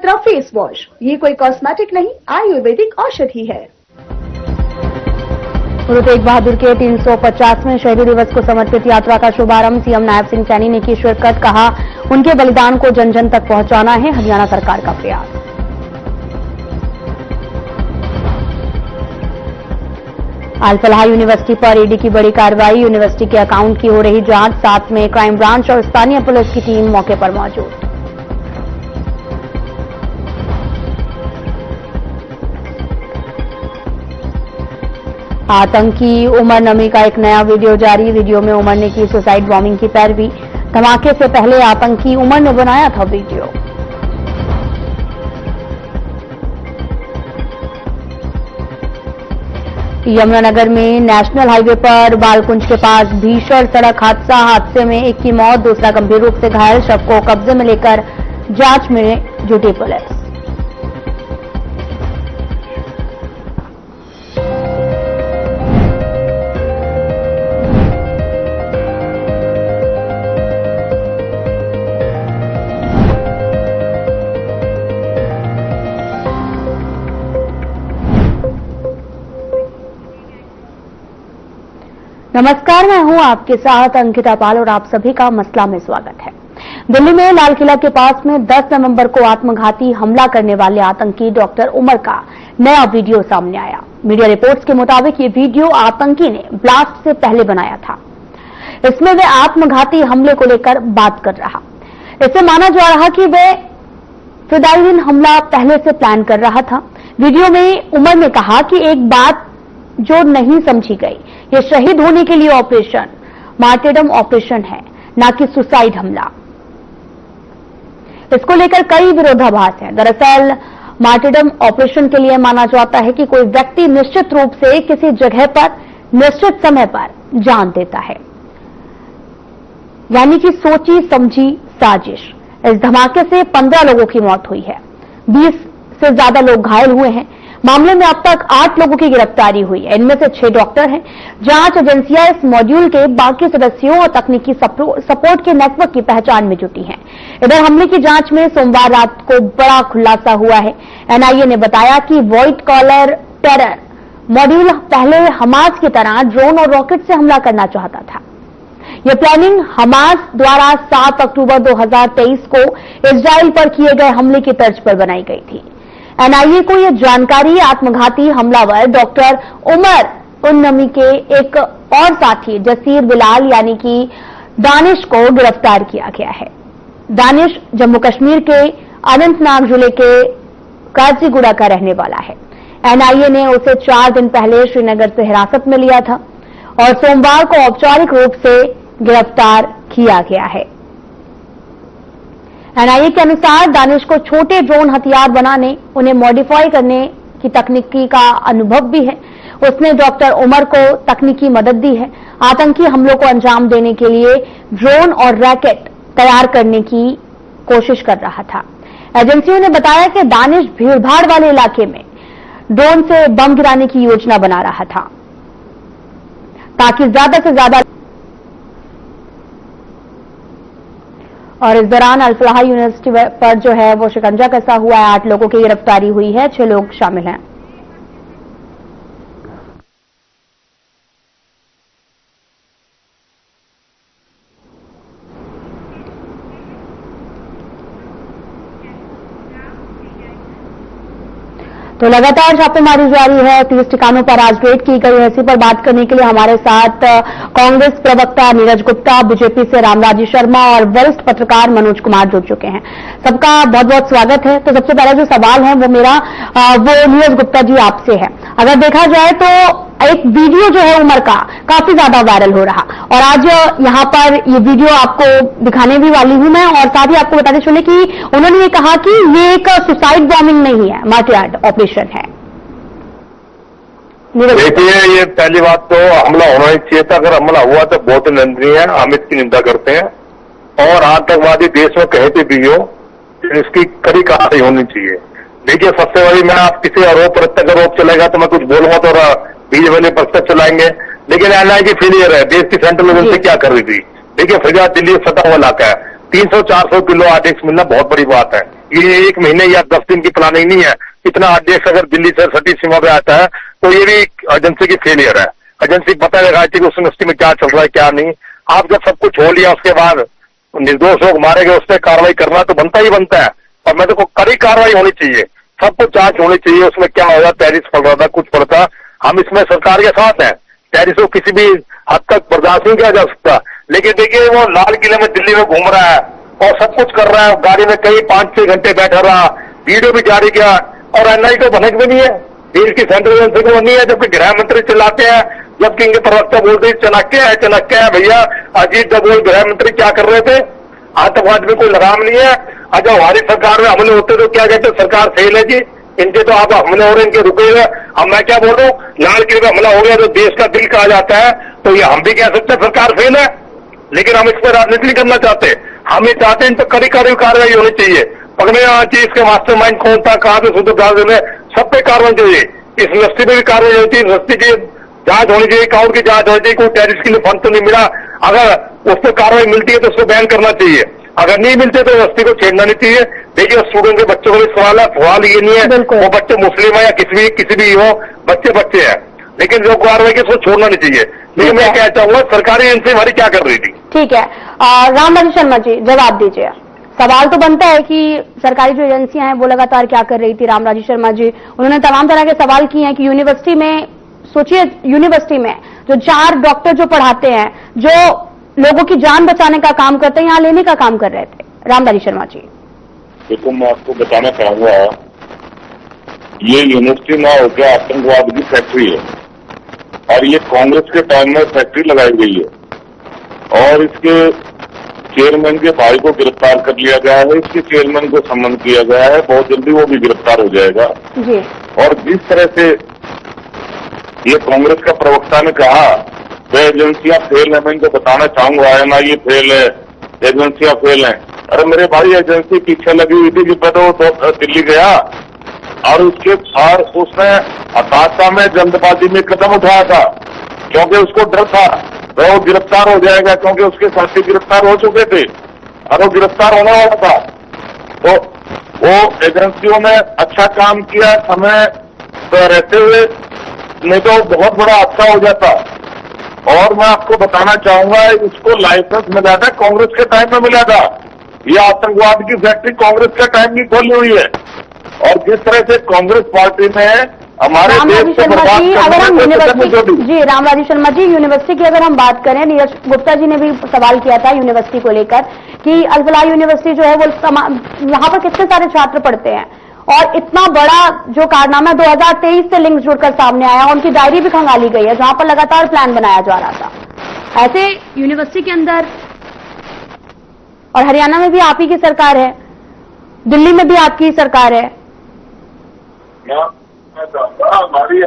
Netra face wash, ये कोई cosmetic नहीं, आयुर्वेदिक औषधि है। गुरु तेग बहादुर के 350वें शहीदी दिवस को समर्पित यात्रा का शुभारंभ सीएम नायब सिंह सैनी ने की शिरकत। कहा, उनके बलिदान को जन जन तक पहुंचाना है हरियाणा सरकार का प्रयास। अल-फलाह यूनिवर्सिटी पर ईडी की बड़ी कार्रवाई, यूनिवर्सिटी के अकाउंट की हो रही जांच, साथ में क्राइम ब्रांच और स्थानीय पुलिस की टीम मौके पर मौजूद। आतंकी उमर नमी का एक नया वीडियो जारी, वीडियो में उमर ने की सुसाइड बॉम्बिंग की पैरवी। धमाके से पहले आतंकी उमर ने बनाया था वीडियो। यमुनानगर में नेशनल हाईवे पर बालकुंज के पास भीषण सड़क हादसे में एक की मौत, दूसरा गंभीर रूप से घायल। शव को कब्जे में लेकर जांच में जुटी पुलिस। नमस्कार, मैं हूं आपके साथ अंकिता पाल और आप सभी का मसला में स्वागत है। दिल्ली में लाल किला के पास में 10 नवंबर को आत्मघाती हमला करने वाले आतंकी डॉक्टर उमर का नया वीडियो सामने आया। मीडिया रिपोर्ट्स के मुताबिक ये वीडियो आतंकी ने ब्लास्ट से पहले बनाया था। इसमें वे आत्मघाती हमले को लेकर बात कर रहा। इससे माना जा रहा कि वे फिदायीन हमला पहले से प्लान कर रहा था। वीडियो में उमर ने कहा कि एक बात जो नहीं समझी गई, ये शहीद होने के लिए ऑपरेशन मार्टेडम ऑपरेशन है, ना कि सुसाइड हमला। इसको लेकर कई विरोधाभास हैं। दरअसल मार्टेडम ऑपरेशन के लिए माना जाता है कि कोई व्यक्ति निश्चित रूप से किसी जगह पर निश्चित समय पर जान देता है, यानी कि सोची समझी साजिश। इस धमाके से 15 लोगों की मौत हुई है, 20 से ज्यादा लोग घायल हुए हैं। मामले में अब तक 8 लोगों की गिरफ्तारी हुई है, इनमें से 6 डॉक्टर हैं। जांच एजेंसियां इस मॉड्यूल के बाकी सदस्यों और तकनीकी सपोर्ट के नेटवर्क की पहचान में जुटी हैं। इधर हमले की जांच में सोमवार रात को बड़ा खुलासा हुआ है। एनआईए ने बताया कि व्हाइट कॉलर टेरर मॉड्यूल पहले हमास की तरह ड्रोन और रॉकेट से हमला करना चाहता था। यह प्लानिंग हमास द्वारा 7 अक्टूबर 2023 को इजराइल पर किए गए हमले की तर्ज पर बनाई गई थी। एनआईए को यह जानकारी आत्मघाती हमलावर डॉक्टर उमर उन नमी के एक और साथी जसीर बिलाल यानी कि दानिश को गिरफ्तार किया गया है। दानिश जम्मू कश्मीर के अनंतनाग जिले के काजीगुड़ा का रहने वाला है। एनआईए ने उसे 4 दिन पहले श्रीनगर से हिरासत में लिया था और सोमवार को औपचारिक रूप से गिरफ्तार किया गया है। एनआईए के अनुसार दानिश को छोटे ड्रोन हथियार बनाने, उन्हें मॉडिफाई करने की तकनीकी का अनुभव भी है। उसने डॉक्टर उमर को तकनीकी मदद दी है। आतंकी हमलों को अंजाम देने के लिए ड्रोन और रॉकेट तैयार करने की कोशिश कर रहा था। एजेंसियों ने बताया कि दानिश भीड़भाड़ वाले इलाके में ड्रोन से बम गिराने की योजना बना रहा था ताकि ज्यादा से ज्यादा। और इस दौरान अल-फलाह यूनिवर्सिटी पर जो है वो शिकंजा कसा हुआ है। 8 लोगों की गिरफ्तारी हुई है, 6 लोग शामिल हैं। तो लगातार छापेमारी जारी है। 30 ठिकानों पर आज रेड की गई है। इसी पर बात करने के लिए हमारे साथ कांग्रेस प्रवक्ता नीरज गुप्ता, बीजेपी से रामराजी शर्मा और वरिष्ठ पत्रकार मनोज कुमार जुड़ चुके हैं। सबका बहुत बहुत स्वागत है। तो सबसे पहला जो सवाल है वो मेरा नीरज गुप्ता जी आपसे है। अगर देखा जाए तो एक वीडियो जो है उमर का काफी ज्यादा वायरल हो रहा और आज यहाँ पर ये वीडियो आपको दिखाने भी वाली हूं मैं, और साथ ही आपको बताते चले कि उन्होंने ये कहा कि ये एक सुसाइड बॉम्बिंग नहीं है, मार्टियार्ड ऑपरेशन है। देखिए, ये पहली बात तो हमला होना ही चाहिए था। अगर हमला हुआ तो बहुत निंदनीय है, हम इसकी निंदा करते हैं और आतंकवादी देश में कहीं भी हो इसकी कड़ी कार्रवाई होनी चाहिए। देखिए, सबसे बड़ी मैं आप किसी आरोप प्रत्यारोप चलेगा तो मैं कुछ बोलूंगा तो बीजेपी वाले प्रस्ताव चलाएंगे, लेकिन एनआईए की फेलियर है। देश की सेंट्रल गवर्नमेंट क्या कर रही थी? देखिए, फरियाद दिल्ली सटा हुआ इलाका है, 300-400 किलो आरडीएक्स मिलना बहुत बड़ी बात है। ये 1 महीने या 10 दिन की प्लानिंग नहीं है। इतना आरडीएक्स अगर दिल्ली से सटी सीमा पे आता है तो ये भी एजेंसी की फेलियर है। एजेंसी पता लगाई थी कि उस यूनिवर्सिटी में क्या चल रहा है क्या नहीं। आप जब सब कुछ हो लिया उसके बाद निर्दोष लोग मारे गए, उस पर कार्रवाई करना तो बनता ही बनता है। और मैं तो कड़ी कार्रवाई होनी चाहिए, सब कुछ जांच होनी चाहिए। उसमें क्या होगा, टेरिस पड़ रहा था, कुछ पड़ता, हम इसमें सरकार के साथ हैं। टेरिस को किसी भी हद तक बर्दाश्त नहीं किया जा सकता। लेकिन देखिए वो लाल किले में दिल्ली में घूम रहा है और सब कुछ कर रहा है, गाड़ी में कई 5-6 घंटे बैठा रहा, वीडियो भी जारी किया और एनआई को भनक भी नहीं है। देश की सेंट्रल एजेंसी को नहीं है, जबकि गृह मंत्री चिल्लाते हैं, जबकि इनके प्रवक्ता बोलते हैं चाणक्य है भैया। अजीत डोभाल गृह मंत्री क्या कर रहे थे? आतंकवाद में कोई लगाम नहीं है। जब हमारी सरकार में हमले होते तो क्या कहते, सरकार फेल है जी, इनके तो आप हमले हो रहे, इनके रुके हुए। अब मैं क्या बोल रहा हूँ, लाल किले में हमला हो गया तो देश का दिल कहा जाता है, तो ये हम भी कह सकते हैं सरकार फेल है। लेकिन हम इस पर राजनीति नहीं करना चाहते, हम ये चाहते हैं इन पर कड़ी कार्रवाई होनी चाहिए। पकड़ने आना चाहिए इसके मास्टरमाइंड कौन था, कहां से सूत्रधार ने, सब पे कार्रवाई चाहिए। इस यूनिवर्सिटी में भी कार्रवाई होनी चाहिए, यूनिवर्सिटी की जांच होनी चाहिए, अकाउंट की जांच होनी चाहिए। कोई टेरिस के लिए फंड तो नहीं मिला, अगर उस पर कार्रवाई मिलती है तो उसको बैन करना चाहिए। अगर नहीं मिलते तो यूनिवर्सिटी को छेड़ना नहीं चाहिए। देखिए स्टूडेंट के बच्चों को भी सवाल है, सवाल ये नहीं है वो बच्चे मुस्लिम है या किसी भी हो, बच्चे हैं, लेकिन जो कार्रवाई की उसको छोड़ना नहीं चाहिए। लेकिन मैं क्या चाहूंगा, सरकारी एजेंसी हमारी क्या कर रही थी? ठीक है, रामराज शर्मा जी जवाब दीजिए। सवाल तो बनता है कि सरकारी जो एजेंसियां हैं वो लगातार क्या कर रही थी। रामराज शर्मा जी उन्होंने तमाम तरह के सवाल किए हैं कि यूनिवर्सिटी में, सोचिए यूनिवर्सिटी में जो 4 डॉक्टर जो पढ़ाते हैं, जो लोगों की जान बचाने का काम करते हैं, यहाँ लेने का काम कर रहे थे। रामराज शर्मा जी देखो, मैं आपको बताना चाहूंगा, ये यूनिवर्सिटी ना होकर आतंकवाद की फैक्ट्री है और ये कांग्रेस के टाइम में फैक्ट्री लगाई गई है और इसके चेयरमैन के भाई को गिरफ्तार कर लिया गया है। इसके चेयरमैन को सम्मन किया गया है, बहुत जल्दी वो भी गिरफ्तार हो जाएगा जी। और जिस तरह से ये कांग्रेस का प्रवक्ता ने कहा वे एजेंसियां फेल है, मैं इनको बताना चाहूंगा एनआईए फेल है, एजेंसियां फेल हैं। अरे मेरे भाई, एजेंसी पीछे लगी हुई थी कि पहले वो दिल्ली गया और उसके बाद उसने हताशा में जल्दबाजी में कदम उठाया था क्योंकि उसको डर था वो गिरफ्तार हो जाएगा, क्योंकि उसके साथी गिरफ्तार हो चुके थे और वो गिरफ्तार होने वाला था। तो वो एजेंसियों ने अच्छा काम किया समय तो रहते हुए, नहीं तो बहुत बड़ा हादसा हो जाता। और मैं आपको बताना चाहूंगा, इसको लाइसेंस मिला था कांग्रेस के टाइम में मिला था। ये आतंकवाद की फैक्ट्री कांग्रेस के टाइम की खोली हुई है और जिस तरह से कांग्रेस पार्टी ने हमारे देश को बर्बाद जी रामराज शर्मा जी, यूनिवर्सिटी की अगर हम बात करें, नीरज गुप्ता जी ने भी सवाल किया था यूनिवर्सिटी को लेकर कि अल-फलाह यूनिवर्सिटी जो है वो यहाँ पर कितने सारे छात्र पढ़ते हैं और इतना बड़ा जो कारनामा 2023 से लिंक जुड़कर सामने आया, उनकी डायरी भी खंगाली गई है जहां पर लगातार प्लान बनाया जा रहा था। ऐसे यूनिवर्सिटी के अंदर, और हरियाणा में भी आप ही की सरकार है, दिल्ली में भी आपकी सरकार है। हमारी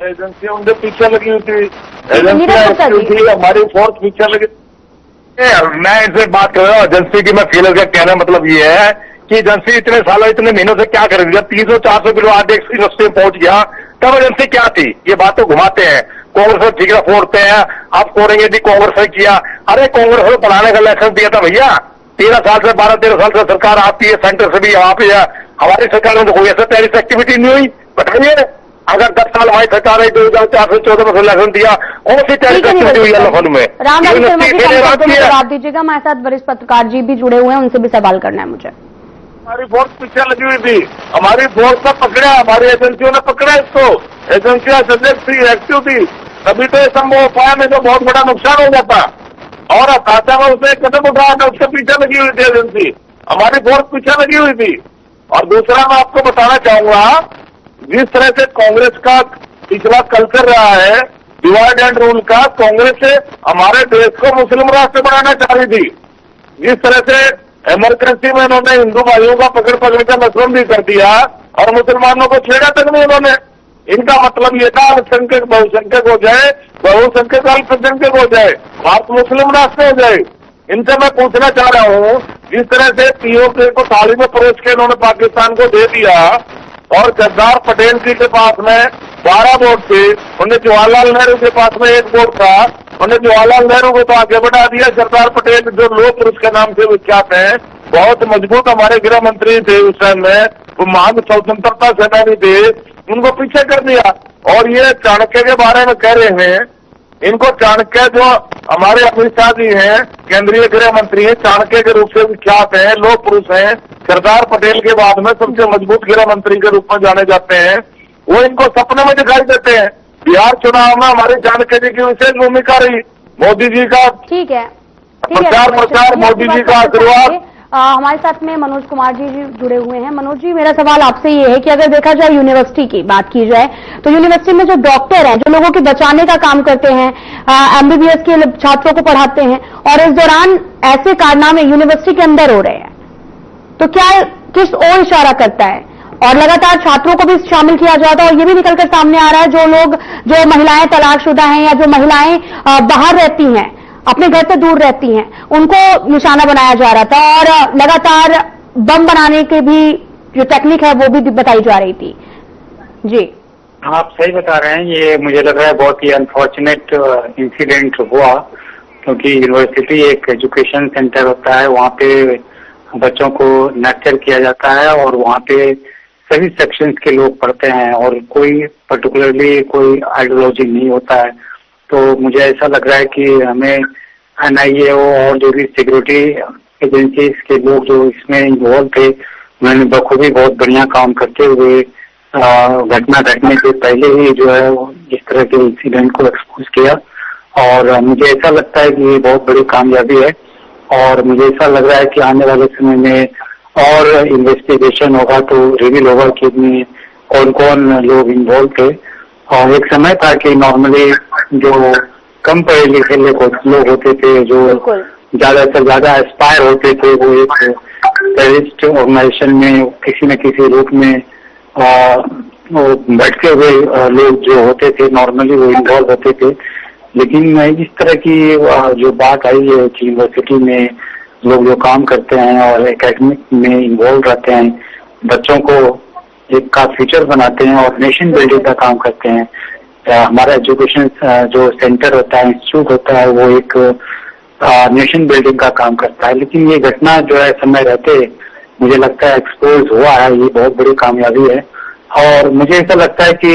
एजेंसियां उनके पीछे लगी हुई थी, एजेंसियां हमारी फोर्स पीछे लगी। मैं इनसे बात कर रहा हूँ एजेंसी की, मैं फेलर का कहना मतलब ये है कि एजेंसी इतने सालों इतने महीनों से क्या कर रही है। जब 300-400 किलो आरडीएक्स यूनिवर्सिटी में पहुंच गया तब एजेंसी क्या थी? ये बात तो घुमाते हैं, कांग्रेस में ठिकरा फोड़ते हैं, आप कोरेंगे जी कांग्रेस ने किया। अरे कांग्रेस ने पढ़ाने का लाइसेंस दिया था भैया, 12-13 साल से सरकार आपकी है, सेंटर से भी यहाँ पे है। हमारी सरकार में तो कोई ऐसा टेररिस्ट एक्टिविटी नहीं हुई, बताइए। अगर 10 साल हमारी सरकार है, 2004 से 14 में लाइसेंस दिया, कौन सी टेररिस्ट एक्टिविटी हुई है लखनऊ में? जवाब दीजिएगा। हमारे साथ वरिष्ठ पत्रकार जी भी जुड़े हुए हैं, उनसे भी सवाल करना है मुझे। हमारी फोर्स पीछे लगी हुई थी, हमारी फोर्स ने पकड़ा, हमारी एजेंसियों ने पकड़ा इसको, एजेंसियां सजग थी, एक्टिव थी, तभी तो ये संभव हो पाया, नहीं तो बहुत बड़ा नुकसान हो जाता। और हताशा में उसने कदम उठाया था, उसके पीछे लगी हुई थी एजेंसी, हमारी फोर्स पीछे लगी हुई थी। और दूसरा मैं आपको बताना चाहूंगा, जिस तरह से कांग्रेस का पिछला कल्चर रहा है डिवाइड एंड रूल का, कांग्रेस हमारे देश को मुस्लिम राष्ट्र बनाना चाह रही थी। जिस तरह से इमरजेंसी में इन्होंने हिंदू भाइयों का पकड़ का मसरूम भी कर दिया और मुसलमानों को छेड़ा तक नहीं उन्होंने। इनका मतलब ये था अल्पसंख्यक बहुसंख्यक हो जाए, बहुसंख्यक अल्पसंख्यक हो जाए, भारत मुस्लिम राष्ट्र हो जाए। इनसे मैं पूछना चाह रहा हूँ, जिस तरह से पीओके को थाली में परोस के इन्होंने पाकिस्तान को दे दिया और सरदार पटेल जी के पास में 12 वोट थे, उन्हें जवाहरलाल नेहरू के पास में 1 वोट था, उन्हें जवाहरलाल नेहरू को तो आगे बढ़ा दिया। सरदार पटेल जो लोह पुरुष के नाम से विख्यात हैं, बहुत मजबूत हमारे गृह मंत्री थे उस टाइम में, वो महान स्वतंत्रता सेनानी थे, उनको पीछे कर दिया। और ये चाणक्य के बारे में कह रहे हैं, इनको चाणक्य जो हमारे अमित शाह जी हैं, केंद्रीय गृह मंत्री हैं, चाणक्य के रूप से विख्यात हैं, लोह पुरुष हैं, सरदार पटेल के बाद में सबसे मजबूत गृह मंत्री के रूप में जाने जाते हैं। वो इनको सपने में दिखाई देते हैं। बिहार चुनाव में हमारे चाणक्य जी की विशेष भूमिका रही, मोदी जी का ठीक है प्रचार मोदी जी का आशीर्वाद। हमारे साथ में मनोज कुमार जी जुड़े हुए हैं। मनोज जी, मेरा सवाल आपसे ये है कि अगर देखा जाए यूनिवर्सिटी की बात की जाए तो यूनिवर्सिटी में जो डॉक्टर हैं, जो लोगों के बचाने का काम करते हैं, एमबीबीएस के छात्रों को पढ़ाते हैं, और इस दौरान ऐसे कारनामे यूनिवर्सिटी के अंदर हो रहे हैं, तो क्या किस ओर इशारा करता है? और लगातार छात्रों को भी शामिल किया जाता है, और ये भी निकलकर सामने आ रहा है जो महिलाएं तलाकशुदा हैं या जो महिलाएं बाहर रहती हैं, अपने घर से दूर रहती हैं, उनको निशाना बनाया जा रहा था, और लगातार बम बनाने के भी जो टेक्निक है वो भी बताई जा रही थी। जी, आप सही बता रहे हैं। ये मुझे लग रहा है बहुत ही अनफॉर्चुनेट इंसिडेंट हुआ, क्योंकि यूनिवर्सिटी एक एजुकेशन सेंटर होता है, वहाँ पे बच्चों को नर्चर किया जाता है और वहाँ पे सभी सेक्शंस के लोग पढ़ते हैं और कोई पर्टिकुलरली कोई आइडियोलॉजी नहीं होता है। तो मुझे ऐसा लग रहा है कि हमें NIA और जो भी सिक्योरिटी एजेंसीज के लोग जो इसमें इन्वॉल्व थे, उन्होंने बखूबी बहुत बढ़िया काम करते हुए घटना घटने से पहले ही जो है इस तरह के इंसिडेंट को एक्सपोज किया। और मुझे ऐसा लगता है कि ये बहुत बड़ी कामयाबी है, और मुझे ऐसा लग रहा है कि आने वाले समय में और इन्वेस्टिगेशन होगा तो रिवील होगा कि इसमें कौन कौन लोग इन्वॉल्व थे। और एक समय था कि नॉर्मली जो कम पढ़े लिखे लोग होते थे, जो ज्यादा से ज्यादा एस्पायर होते थे, वो एक टेररिस्ट ऑर्गेनाइजेशन में किसी न किसी रूप में भटके हुए लोग जो होते थे, नॉर्मली वो इन्वॉल्व होते थे। लेकिन इस तरह की जो बात आई है कि यूनिवर्सिटी में लोग जो काम करते हैं और एकेडमिक में इन्वॉल्व रहते हैं, बच्चों को एक का फ्यूचर बनाते हैं और नेशन बिल्डिंग का काम करते हैं। हमारा एजुकेशन जो सेंटर होता है, इंस्टीट्यूट होता है, वो एक नेशन बिल्डिंग का काम करता है। लेकिन ये घटना जो है समय रहते मुझे लगता है एक्सपोज हुआ है, ये बहुत बड़ी कामयाबी है। और मुझे ऐसा लगता है कि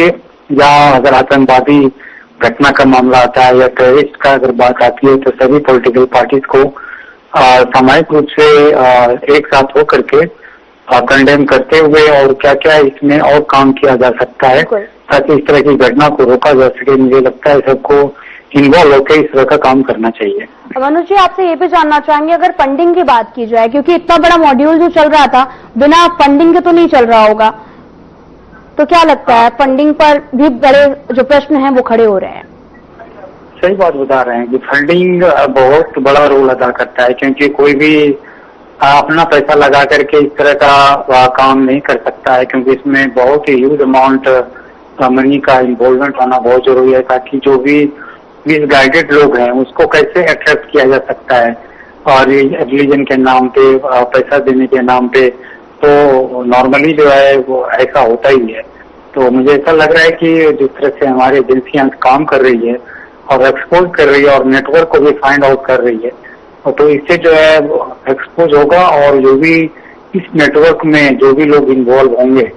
यहाँ अगर आतंकवादी घटना का मामला आता है या टेररिस्ट का अगर बात आती है, तो सभी पॉलिटिकल पार्टीज को सामूहिक रूप से एक साथ होकर के कंडेम करते हुए और क्या क्या इसमें और काम किया जा सकता है ताकि इस तरह की घटना को रोका जा सके। मुझे लगता है सबको इन्वॉल्व होकर इस तरह का काम करना चाहिए। मनोज जी, आपसे ये भी जानना चाहेंगे, अगर फंडिंग की बात की जाए, क्योंकि इतना बड़ा मॉड्यूल जो चल रहा था बिना फंडिंग के तो नहीं चल रहा होगा, तो क्या लगता है फंडिंग पर भी बड़े जो प्रश्न हैं वो खड़े हो रहे हैं? सही बात बता रहे हैं कि फंडिंग बहुत बड़ा रोल अदा करता है, क्योंकि कोई भी अपना पैसा लगा करके इस तरह का काम नहीं कर सकता है, क्योंकि इसमें बहुत ही ह्यूज अमाउंट मनी का इन्वॉल्वमेंट होना बहुत जरूरी है, ताकि जो भी मिसगाइडेड लोग हैं उसको कैसे अट्रैक्ट किया जा सकता है और रिलीजन के नाम पे पैसा देने के नाम पे। तो नॉर्मली जो है वो ऐसा होता ही है। तो मुझे ऐसा लग रहा है कि जिस तरह से हमारी एजेंसियां काम कर रही है और एक्सपोज कर रही है और नेटवर्क को भी फाइंड आउट कर रही है, तो इससे जो है एक्सपोज होगा और जो भी इस नेटवर्क में जो भी लोग इन्वॉल्व होंगे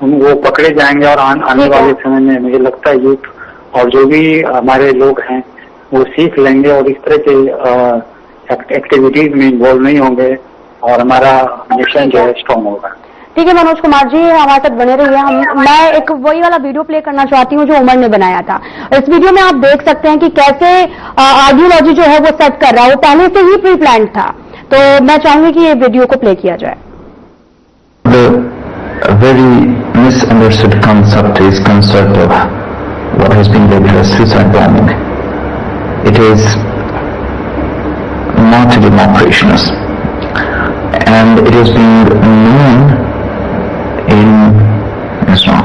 वो पकड़े जाएंगे और आने वाले समय में मुझे लगता है यूथ और जो भी हमारे लोग हैं वो सीख लेंगे और इस तरह के एक्टिविटीज में इन्वॉल्व नहीं होंगे और हमारा मिशन जो है स्ट्रॉन्ग होगा। ठीक है मनोज कुमार जी, हमारे साथ बने रहिए। मैं एक वही वाला वीडियो प्ले करना चाहती हूँ जो उमर ने बनाया था। इस वीडियो में आप देख सकते हैं कि कैसे आइडियोलॉजी जो है वो सेट कर रहा है, वो पहले से ही प्री प्लान था। तो मैं चाहूंगी कि ये वीडियो को प्ले किया जाए। A very misunderstood concept is concept of what has been labeled as suicide bombing. It is martyrdom operations, and it is being known in Islam.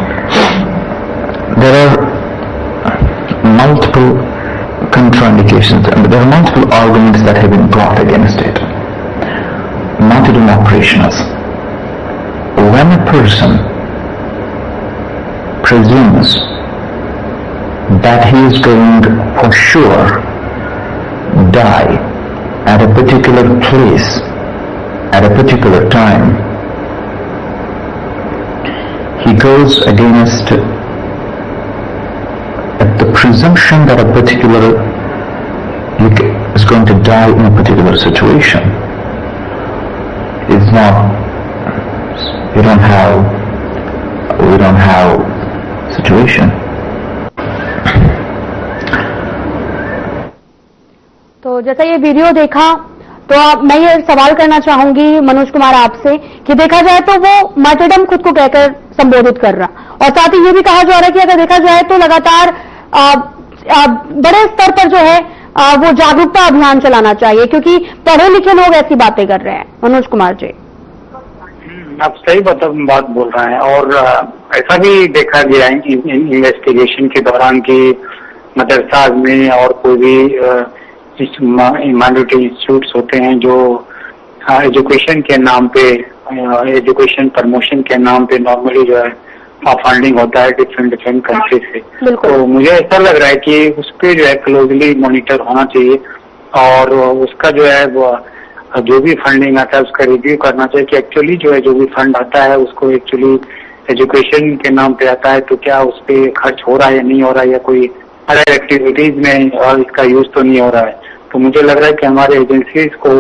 There are multiple contraindications, and there are multiple arguments that have been brought against it. Martyrdom operations. When a person presumes that he is going for sure die at a particular place, at a particular time, he goes against the presumption that a particular is going to die in a particular situation. It's not, we don't have situation. तो जैसा ये video देखा तो मैं ये सवाल करना चाहूंगी मनोज कुमार आपसे कि देखा जाए तो वो मार्टरडम खुद को कहकर संबोधित कर रहा और साथ ही ये भी कहा जा रहा है कि अगर देखा जाए तो लगातार बड़े स्तर पर जो है वो जागरूकता अभियान चलाना चाहिए क्योंकि पढ़े लिखे लोग ऐसी बातें कर रहे हैं। मनोज कुमार जी, आप सही बात बोल रहे हैं और ऐसा भी देखा गया है इन्वेस्टिगेशन के दौरान कि मदरसा में और कोई भी माइनॉरिटी इंस्टीट्यूट्स होते हैं जो एजुकेशन के नाम पे, एजुकेशन प्रमोशन के नाम पे नॉर्मली जो है फंडिंग होता है डिफरेंट कंट्री से। तो मुझे ऐसा लग रहा है कि उस पर जो है क्लोजली मॉनिटर होना चाहिए और उसका जो है जो भी फंडिंग आता है उसका रिव्यू करना चाहिए कि एक्चुअली जो है जो भी फंड आता है उसको एक्चुअली एजुकेशन के नाम पे आता है तो क्या उस पर खर्च हो रहा है या नहीं हो रहा है या कोई अदर एक्टिविटीज में और इसका यूज तो नहीं हो रहा है। तो मुझे लग रहा है कि हमारे एजेंसीज को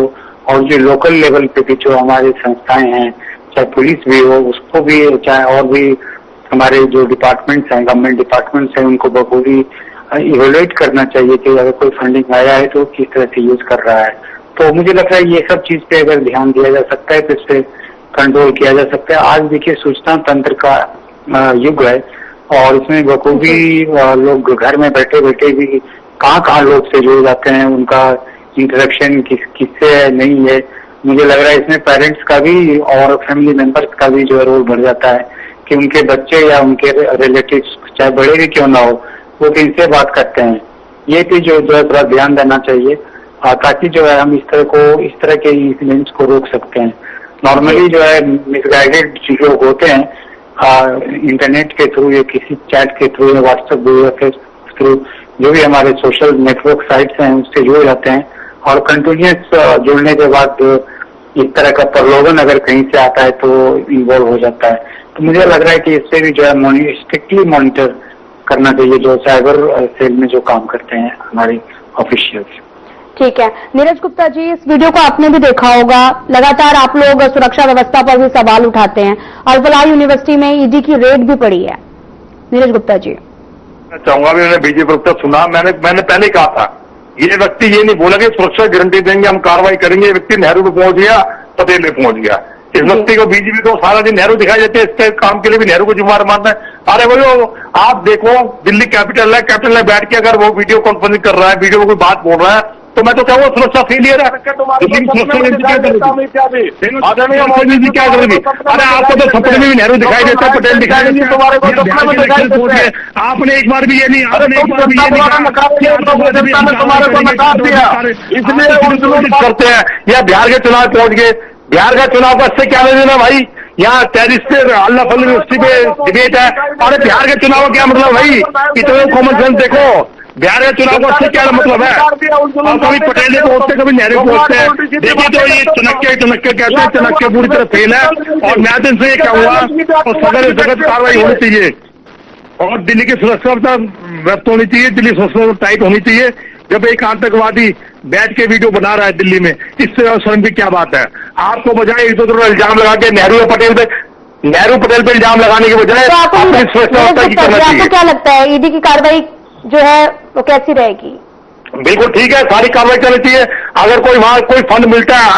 और जो लोकल लेवल पे भी जो हमारे संस्थाएं हैं, चाहे पुलिस भी हो उसको भी, चाहे और भी हमारे जो डिपार्टमेंट्स हैं, गवर्नमेंट डिपार्टमेंट्स हैं, उनको बखूबी इवेल्युएट करना चाहिए कि अगर कोई फंडिंग आया है तो किस तरह से यूज कर रहा है। तो मुझे लग रहा है ये सब चीज पे अगर ध्यान दिया जा सकता है तो इस पे कंट्रोल किया जा सकता है। आज देखिए सूचना तंत्र का युग है और इसमें बखूबी लोग घर में बैठे बैठे भी कहाँ लोग से जुड़ जाते हैं, उनका इंटरेक्शन किससे नहीं है। मुझे लग रहा है इसमें पेरेंट्स का भी और फैमिली मेंबर्स का भी जो है रोल बढ़ जाता है कि उनके बच्चे या उनके रिलेटिव्स चाहे बड़े भी क्यों ना हो वो किनसे बात करते हैं। ये भी जो है थोड़ा ध्यान देना चाहिए ताकि जो है हम इस तरह के इंसिडेंट्स को रोक सकते हैं। नॉर्मली जो है मिसगाइडेड लोग होते हैं इंटरनेट के थ्रू या किसी चैट के थ्रू या व्हाट्सएप या फेसबुक थ्रू जो भी हमारे सोशल नेटवर्क साइट्स हैं उससे जुड़ जाते हैं और कंटिन्यूस जुड़ने के बाद इस तरह का प्रलोभन अगर कहीं से आता है तो इन्वॉल्व हो जाता है। तो मुझे लग रहा है कि इससे भी जो है स्ट्रिक्टली मॉनिटर करना चाहिए जो साइबर सेल में जो काम करते हैं हमारे ऑफिशियल्स। ठीक है नीरज गुप्ता जी, इस वीडियो को आपने भी देखा होगा, लगातार आप लोग सुरक्षा व्यवस्था पर भी सवाल उठाते हैं। अल-फलाह यूनिवर्सिटी में ईडी की रेड भी पड़ी है। नीरज गुप्ता जी, मैं चाहूंगा भी मैंने बीजेपी प्रवक्ता सुना, मैंने पहले कहा था ये व्यक्ति ये नहीं बोला कि सुरक्षा गारंटी देंगे हम कार्रवाई करेंगे। ये व्यक्ति नेहरू पे पहुंच गया, पटेल में पहुंच गया। इस व्यक्ति को बीजेपी को सारा दिन नेहरू दिखाई देते हैं, इसके काम के लिए भी नेहरू को जिम्मेदार मानता है। अरे बोलो आप देखो दिल्ली कैपिटल है, कैपिटल में बैठ के अगर वो वीडियो कॉन्फ्रेंसिंग कर रहा है, वीडियो में कोई बात बोल रहा है तो मैं तो कहूँगा सुरक्षा फेलियर है। क्या करोगी? अरे आपको तो सपने में भी नेहरू दिखाई देता है, पटेल दिखाई देता है। आपने एक बार भी ये नहीं, आपने एक बार भी ये नहीं करते हैं। या बिहार के चुनाव पहुंच गए, बिहार का चुनाव का इससे क्या लेना भाई? यहाँ टेरिस पे अल-फलाह यूनिवर्सिटी पे डिबेट है। अरे बिहार के चुनाव का क्या मतलब भाई? इतने कॉमन सेंस देखो, बिहार के चुनाव का इससे क्या मतलब है? और कभी पटेल ने पहुंचते, कभी नेहरू पहुंचते हैं। देखिए तो ये चनक्के कहते हैं, चनक्के पूरी तरह फेल है। और मैं तो इनसे ये कहूंगा और सख्त कार्रवाई होनी चाहिए और दिल्ली की सुरक्षा व्यवस्था होनी चाहिए, दिल्ली सुरक्षा टाइट होनी चाहिए। जब एक आतंकवादी बैठ के वीडियो बना रहा है दिल्ली में, इससे शर्म की क्या बात है? आपको बजाय एक दूसरे इल्जाम लगा के नेहरू पटेल पे इल्जाम लगाने के बजाय अपनी सुरक्षा व्यवस्था की करना चाहिए। आपको क्या लगता है ईडी की कार्रवाई जो है वो कैसी रहेगी? बिल्कुल ठीक है, सारी कार्रवाई करनी चाहिए। अगर कोई वहां कोई फंड मिलता है,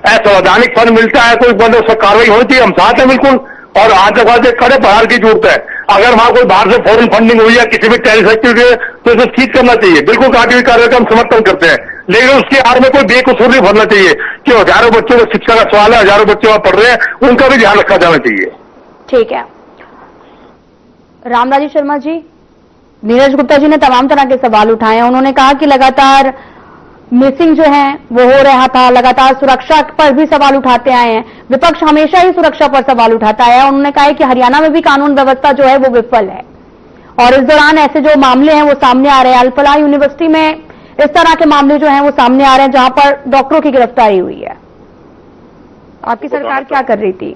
असंवैधानिक फंड मिलता है, कोई बंद उसका कार्रवाई होनी चाहिए। हम साथ हैं बिल्कुल। और आतंकवाद से कड़े प्रहार की जरूरत है। अगर वहां कोई बाहर से फॉरेन फंडिंग हुई है किसी भी टेररिस्ट एक्टिविटी है तो इसे ठीक करना चाहिए। बिल्कुल काटी हुई कार्रवाई का हम समर्थन करते हैं, लेकिन उसके आड़ में कोई बेकसूर नहीं भरना चाहिए कि हजारों बच्चों को शिक्षा का सवाल है, हजारों बच्चे वहां पढ़ रहे हैं, उनका भी ध्यान रखा जाना चाहिए। ठीक है रामराजी शर्मा जी, नीरज गुप्ता जी ने तमाम तरह के सवाल उठाए हैं। उन्होंने कहा कि लगातार मिसिंग जो है वो हो रहा था, लगातार सुरक्षा पर भी सवाल उठाते आए हैं। विपक्ष हमेशा ही सुरक्षा पर सवाल उठाता है। उन्होंने कहा है कि हरियाणा में भी कानून व्यवस्था जो है वो विफल है और इस दौरान ऐसे जो मामले हैं वो सामने आ रहे हैं। अल-फलाह यूनिवर्सिटी में इस तरह के मामले जो हैं वो सामने आ रहे हैं जहां पर डॉक्टरों की गिरफ्तारी हुई है। आपकी सरकार क्या कर रही थी?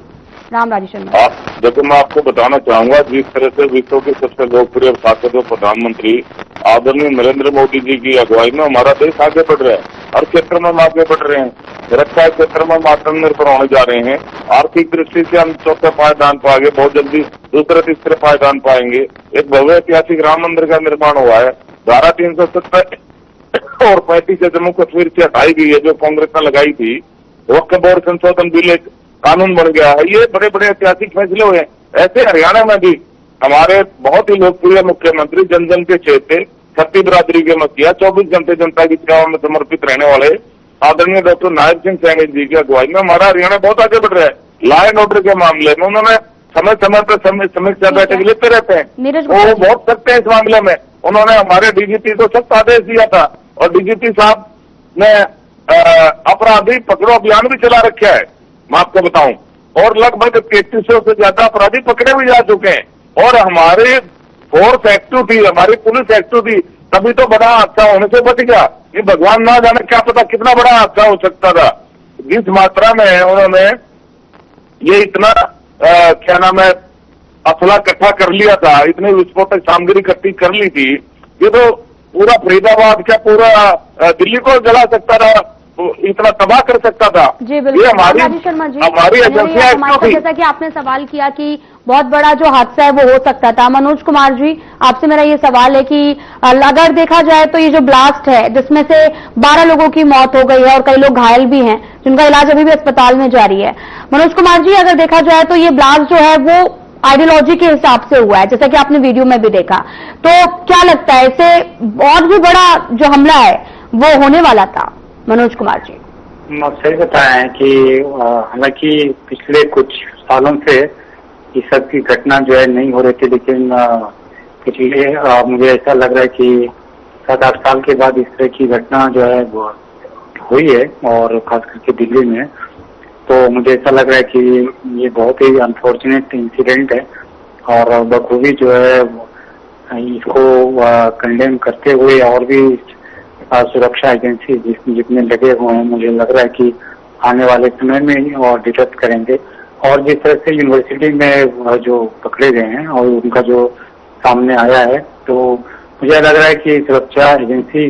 राम राजेश शर्मा। देखो, मैं आपको बताना चाहूंगा, जिस तरह से विश्व के सबसे लोकप्रिय सांसद प्रधानमंत्री आदरणीय नरेंद्र मोदी जी की अगुवाई में हमारा देश आगे बढ़ रहा है। हर क्षेत्र में हम आगे बढ़ रहे हैं। रक्षा क्षेत्र में हम आत्मनिर्भर होने जा रहे हैं। आर्थिक दृष्टि से हम चौथे पायदान पाएंगे, बहुत जल्दी दूसरे तीसरे पायदान पाएंगे। एक भव्य ऐतिहासिक राम मंदिर का निर्माण हुआ है। धारा 370 और 35 से जम्मू कश्मीर से हटाई गई है, जो कांग्रेस ने लगाई थी। वक्फ बोर्ड संशोधन बिल एक कानून बन गया है। ये बड़े बड़े ऐतिहासिक फैसले हुए हैं। ऐसे हरियाणा में भी हमारे बहुत ही लोकप्रिय मुख्यमंत्री जन जन के चेते, छत्ती बिरादरी के मसीहा, 24 घंटे जनता की सेवा में समर्पित रहने वाले आदरणीय डॉक्टर नायब सिंह सैनी जी की अगुवाई में हमारा हरियाणा बहुत आगे बढ़ रहा है। लॉ एंड ऑर्डर के मामले में उन्होंने समय समय पर समीक्षा बैठक लेते रहते हैं। वो बहुत सख्त है इस मामले में। उन्होंने हमारे डीजीपी को सख्त आदेश दिया था और डीजीपी साहब ने अपराधी पकड़ो अभियान भी चला रखा है, मैं आपको बताऊं। और लगभग 3300 से ज्यादा अपराधी पकड़े भी जा चुके हैं। और हमारे फोर्स एक्टिव थी, हमारी पुलिस एक्टिव थी, तभी तो बड़ा हादसा होने से बच गया। ये भगवान ना जाने क्या पता कितना बड़ा हादसा हो सकता था। जिस मात्रा में उन्होंने ये इतना क्या नाम है असला इकट्ठा कर लिया था, इतनी विस्फोटक सामग्री इकट्ठी कर ली थी, ये तो पूरा फरीदाबाद क्या पूरा दिल्ली को जला सकता था, इतना तबाह कर सकता था। जी बिल्कुल। ये हमारी एजेंसियां, जैसा कि आपने सवाल किया कि बहुत बड़ा जो हादसा है वो हो सकता था। मनोज कुमार जी, आपसे मेरा ये सवाल है कि अगर देखा जाए तो ये जो ब्लास्ट है जिसमें से 12 लोगों की मौत हो गई है और कई लोग घायल भी हैं जिनका इलाज अभी भी अस्पताल में जारी है। मनोज कुमार जी, अगर देखा जाए तो ये ब्लास्ट जो है वो आइडियोलॉजी के हिसाब से हुआ है, जैसा कि आपने वीडियो में भी देखा, तो क्या लगता है इससे और भी बड़ा जो हमला है वो होने वाला था? मनोज कुमार जी। आप सही बताया है कि हालांकि पिछले कुछ सालों से इस सब की घटना जो है नहीं हो रही थी, लेकिन पिछले मुझे ऐसा लग रहा है कि 7-8 साल के बाद इस तरह की घटना जो है वो हुई है, और खास करके दिल्ली में। तो मुझे ऐसा लग रहा है कि ये बहुत ही अनफॉर्चुनेट इंसिडेंट है, और बखूबी जो है इसको कंडेम करते हुए और भी सुरक्षा एजेंसी जितने लगे हुए हैं, मुझे लग रहा है कि आने वाले समय में और डिटेक्ट करेंगे। और जिस तरह से यूनिवर्सिटी में जो पकड़े गए हैं और उनका जो सामने आया है, तो मुझे लग रहा है कि सुरक्षा एजेंसी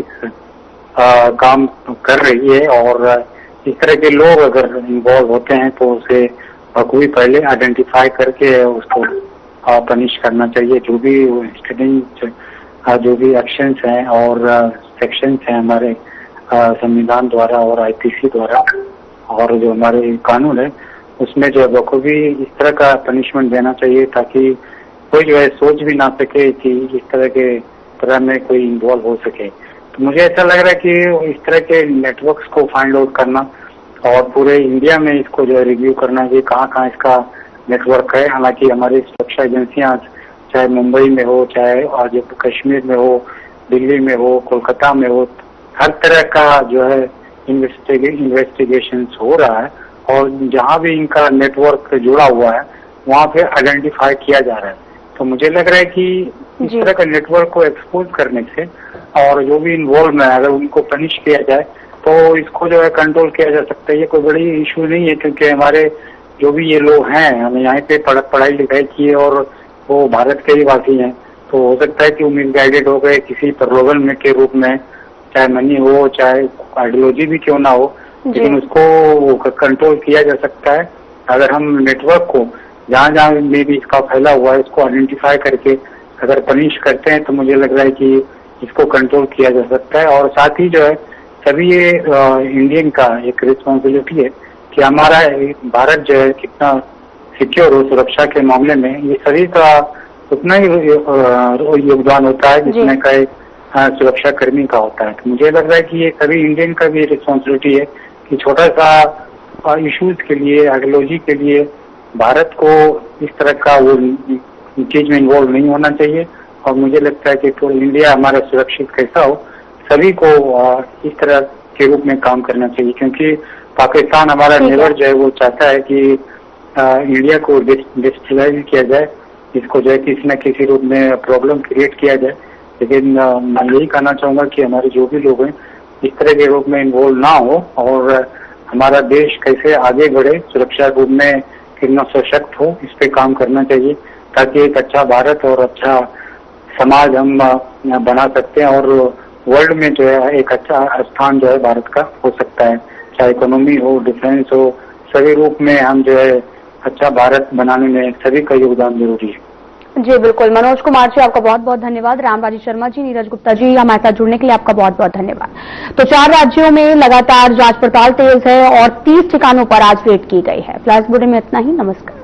काम कर रही है, और इस तरह के लोग अगर इन्वॉल्व होते हैं तो उसे बखूबी पहले आइडेंटिफाई करके उसको पनिश करना चाहिए। जो भी स्टूडेंट जो भी एक्शंस हैं और सेक्शंस हैं हमारे संविधान द्वारा और आईपीसी द्वारा और जो हमारे कानून है, उसमें जो बखूबी इस तरह का पनिशमेंट देना चाहिए, ताकि कोई जो है सोच भी ना सके कि इस तरह में कोई इन्वॉल्व हो सके। तो मुझे ऐसा लग रहा है कि इस तरह के नेटवर्क्स को फाइंड आउट करना और पूरे इंडिया में इसको जो है रिव्यू करना कि कहाँ कहाँ इसका नेटवर्क है। हालांकि हमारी सुरक्षा एजेंसियां चाहे मुंबई में हो, चाहे आज कश्मीर में हो, दिल्ली में हो, कोलकाता में हो, हर तरह का जो है इन्वेस्टिगेशन हो रहा है, और जहाँ भी इनका नेटवर्क जुड़ा हुआ है वहाँ पे आइडेंटिफाई किया जा रहा है। तो मुझे लग रहा है कि इस तरह का नेटवर्क को एक्सपोज करने से और जो भी इन्वॉल्व है अगर उनको पनिश किया जाए तो इसको जो है कंट्रोल किया जा सकता है। ये कोई बड़ी इशू नहीं है, क्योंकि हमारे जो भी ये लोग हैं, हमें यहाँ पे पढ़ाई लिखाई की है और वो भारत के ही वासी हैं, तो हो सकता है कि वो मिसगाइडेड हो गए किसी प्रलोभन में के रूप में, चाहे मनी हो चाहे आइडियोलॉजी भी क्यों ना हो, लेकिन उसको कंट्रोल किया जा सकता है अगर हम नेटवर्क को जहाँ जहाँ में भी इसका फैला हुआ है इसको आइडेंटिफाई करके अगर पनिश करते हैं, तो मुझे लग रहा है कि इसको कंट्रोल किया जा सकता है। और साथ ही जो है सभी ये इंडियन का एक रिस्पॉन्सिबिलिटी है कि हमारा भारत जो है कितना सिक्योर हो सुरक्षा के मामले में, ये सभी का उतना ही योगदान होता है जिसमें कई सुरक्षा कर्मी का होता है। तो मुझे लग रहा है कि ये सभी इंडियन का भी रिस्पॉन्सिबिलिटी है कि छोटा सा इश्यूज के लिए, आइडियोलॉजी के लिए भारत को इस तरह का वो चीज में इन्वॉल्व नहीं होना चाहिए। और मुझे लगता है कि तो इंडिया हमारा सुरक्षित कैसा हो, सभी को इस तरह के रूप में काम करना चाहिए, क्योंकि पाकिस्तान हमारा नेबर जो है वो चाहता है कि इंडिया को डिस्टेबलाइज किया जाए, इसको जो है किसी न किसी रूप में प्रॉब्लम क्रिएट किया जाए, लेकिन मैं यही कहना चाहूंगा कि हमारे जो भी लोग हैं इस तरह के रूप में इन्वॉल्व ना हो और हमारा देश कैसे आगे बढ़े, सुरक्षा रूप में कितना सशक्त हो, इस पे काम करना चाहिए ताकि एक अच्छा भारत और अच्छा समाज हम बना सकते हैं और वर्ल्ड में जो है एक अच्छा स्थान जो है भारत का हो सकता है, चाहे इकोनॉमी हो, डिफेंस हो, सभी रूप में हम जो है अच्छा भारत बनाने में सभी का योगदान जरूरी है। जी बिल्कुल। मनोज कुमार जी आपका बहुत बहुत धन्यवाद। रामराजी शर्मा जी, नीरज गुप्ता जी हमारे साथ जुड़ने के लिए आपका बहुत बहुत धन्यवाद। तो 4 राज्यों में लगातार जांच पड़ताल तेज है और 30 ठिकानों पर आज रेड की गई है। फ्लैश बुलेटिन में इतना ही। नमस्कार।